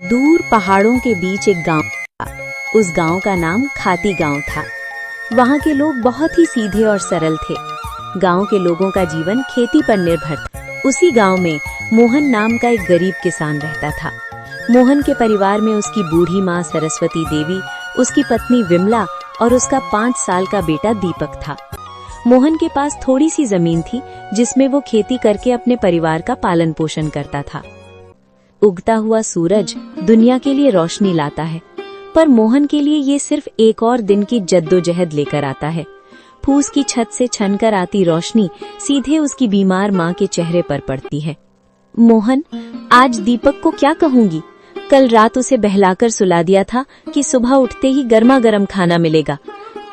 दूर पहाड़ों के बीच एक गांव था। उस गांव का नाम खाती गांव था। वहां के लोग बहुत ही सीधे और सरल थे। गांव के लोगों का जीवन खेती पर निर्भर था। उसी गांव में मोहन नाम का एक गरीब किसान रहता था। मोहन के परिवार में उसकी बूढ़ी माँ सरस्वती देवी, उसकी पत्नी विमला और उसका 5 साल का बेटा दीपक था। मोहन के पास थोड़ी सी जमीन थी जिसमें वो खेती करके अपने परिवार का पालन पोषण करता था। उगता हुआ सूरज दुनिया के लिए रोशनी लाता है, पर मोहन के लिए ये सिर्फ एक और दिन की जद्दोजहद लेकर आता है। फूस की छत से छनकर आती रोशनी सीधे उसकी बीमार माँ के चेहरे पर पड़ती है। मोहन, आज दीपक को क्या कहूंगी? कल रात उसे बहलाकर सुला दिया था कि सुबह उठते ही गर्मा गर्म खाना मिलेगा।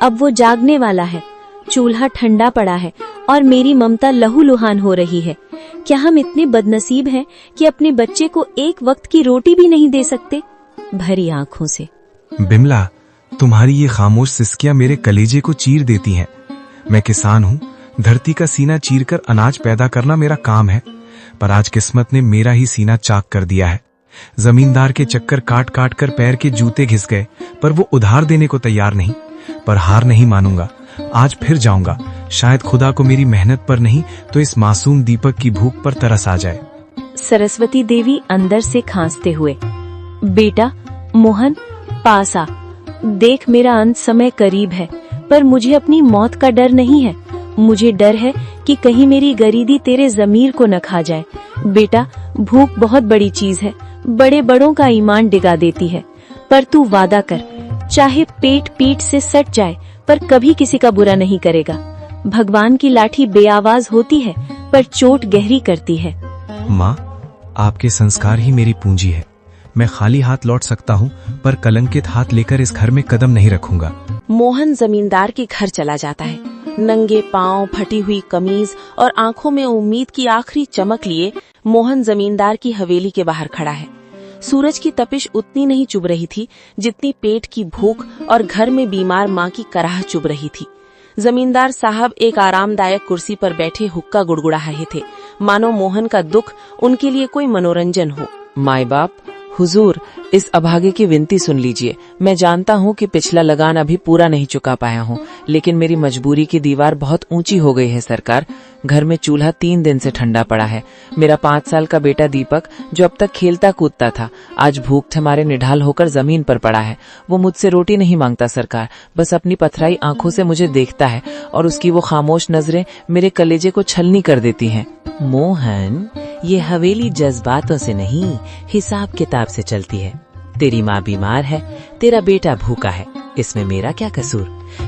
अब वो जागने वाला है, चूल्हा ठंडा पड़ा है और मेरी ममता लहूलुहान हो रही है। क्या हम इतने बदनसीब हैं कि अपने बच्चे को एक वक्त की रोटी भी नहीं दे सकते? भरी आंखों से। बिमला, तुम्हारी ये खामोश सिसकियां मेरे कलेजे को चीर देती हैं। मैं किसान हूँ, धरती का सीना चीरकर अनाज पैदा करना मेरा काम है, पर आज किस्मत ने मेरा ही सीना चाक कर दिया है। जमींदार के चक्कर काट काट कर पैर के जूते घिस गए, पर वो उधार देने को तैयार नहीं। पर हार नहीं मानूंगा, आज फिर जाऊंगा। शायद खुदा को मेरी मेहनत पर नहीं तो इस मासूम दीपक की भूख पर तरस आ जाए। सरस्वती देवी अंदर से खांसते हुए, बेटा मोहन, पास आ। देख, मेरा अंत समय करीब है, पर मुझे अपनी मौत का डर नहीं है। मुझे डर है कि कहीं मेरी गरीबी तेरे जमीर को न खा जाए। बेटा, भूख बहुत बड़ी चीज है, बड़े बड़ों का ईमान डिगा देती है। पर तू वादा कर, चाहे पेट पीठ से सट जाए, पर कभी किसी का बुरा नहीं करेगा। भगवान की लाठी बेआवाज होती है, पर चोट गहरी करती है। माँ, आपके संस्कार ही मेरी पूंजी है। मैं खाली हाथ लौट सकता हूँ, पर कलंकित हाथ लेकर इस घर में कदम नहीं रखूंगा। मोहन जमींदार के घर चला जाता है। नंगे पांव, फटी हुई कमीज और आंखों में उम्मीद की आखिरी चमक लिए मोहन जमींदार की हवेली के बाहर खड़ा है। सूरज की तपिश उतनी नहीं चुभ रही थी जितनी पेट की भूख और घर में बीमार माँ की कराह चुभ रही थी। जमींदार साहब एक आरामदायक कुर्सी पर बैठे हुक्का गुड़गुड़ा रहे थे, मानो मोहन का दुख उनके लिए कोई मनोरंजन हो। माई बाप, हुजूर, इस अभागे की विनती सुन लीजिए। मैं जानता हूँ कि पिछला लगान अभी पूरा नहीं चुका पाया हूँ, लेकिन मेरी मजबूरी की दीवार बहुत ऊंची हो गई है सरकार। घर में चूल्हा 3 दिन से ठंडा पड़ा है। मेरा 5 साल का बेटा दीपक, जो अब तक खेलता कूदता था, आज भूख हमारे निढाल होकर जमीन पर पड़ा है। वो मुझसे रोटी नहीं मांगता सरकार, बस अपनी पथराई आंखों से मुझे देखता है और उसकी वो खामोश नजरें मेरे कलेजे को छलनी कर देती हैं। मोहन, ये हवेली जज्बातों से नहीं, हिसाब किताब से चलती है। तेरी माँ बीमार है, तेरा बेटा भूखा है, इसमें मेरा क्या कसूर?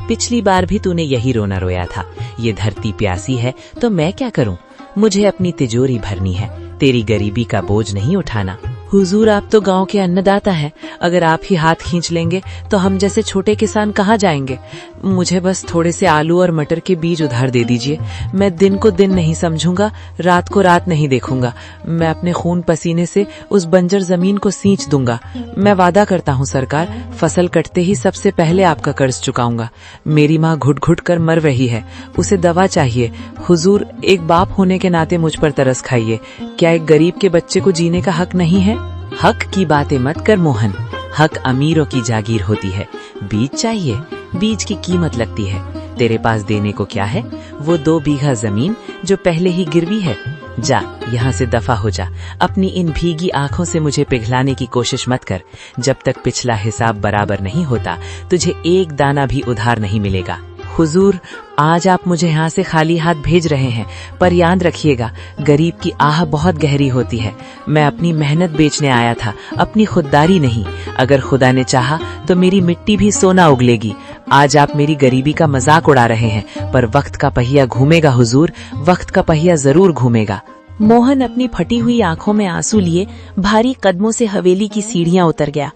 पिछली बार भी तूने यही रोना रोया था। ये धरती प्यासी है तो मैं क्या करूं? मुझे अपनी तिजोरी भरनी है, तेरी गरीबी का बोझ नहीं उठाना। हुजूर, आप तो गांव के अन्नदाता हैं। अगर आप ही हाथ खींच लेंगे तो हम जैसे छोटे किसान कहाँ जाएंगे? मुझे बस थोड़े से आलू और मटर के बीज उधार दे दीजिए। मैं दिन को दिन नहीं समझूंगा, रात को रात नहीं देखूंगा। मैं अपने खून पसीने से उस बंजर जमीन को सींच दूंगा। मैं वादा करता हूँ सरकार, फसल कटते ही सबसे पहले आपका कर्ज चुकाऊंगा। मेरी माँ घुट घुट कर मर रही है, उसे दवा चाहिए। हुजूर, एक बाप होने के नाते मुझ पर तरस खाइए। क्या एक गरीब के बच्चे को जीने का हक नहीं है? हक की बातें मत कर मोहन, हक अमीरों की जागीर होती है। बीज चाहिए, बीज की कीमत लगती है। तेरे पास देने को क्या है? वो 2 बीघा जमीन जो पहले ही गिरवी है। जा, यहाँ से दफा हो जा। अपनी इन भीगी आंखों से मुझे पिघलाने की कोशिश मत कर। जब तक पिछला हिसाब बराबर नहीं होता, तुझे एक दाना भी उधार नहीं मिलेगा। हुजूर, आज आप मुझे यहाँ से खाली हाथ भेज रहे हैं, पर याद रखिएगा, गरीब की आह बहुत गहरी होती है। मैं अपनी मेहनत बेचने आया था, अपनी खुददारी नहीं। अगर खुदा ने चाहा तो मेरी मिट्टी भी सोना उगलेगी। आज आप मेरी गरीबी का मजाक उड़ा रहे हैं, पर वक्त का पहिया घूमेगा हुजूर, वक्त का पहिया जरूर घूमेगा। मोहन अपनी फटी हुई आंखों में आंसू लिए भारी कदमों से हवेली की सीढ़ियां उतर गया।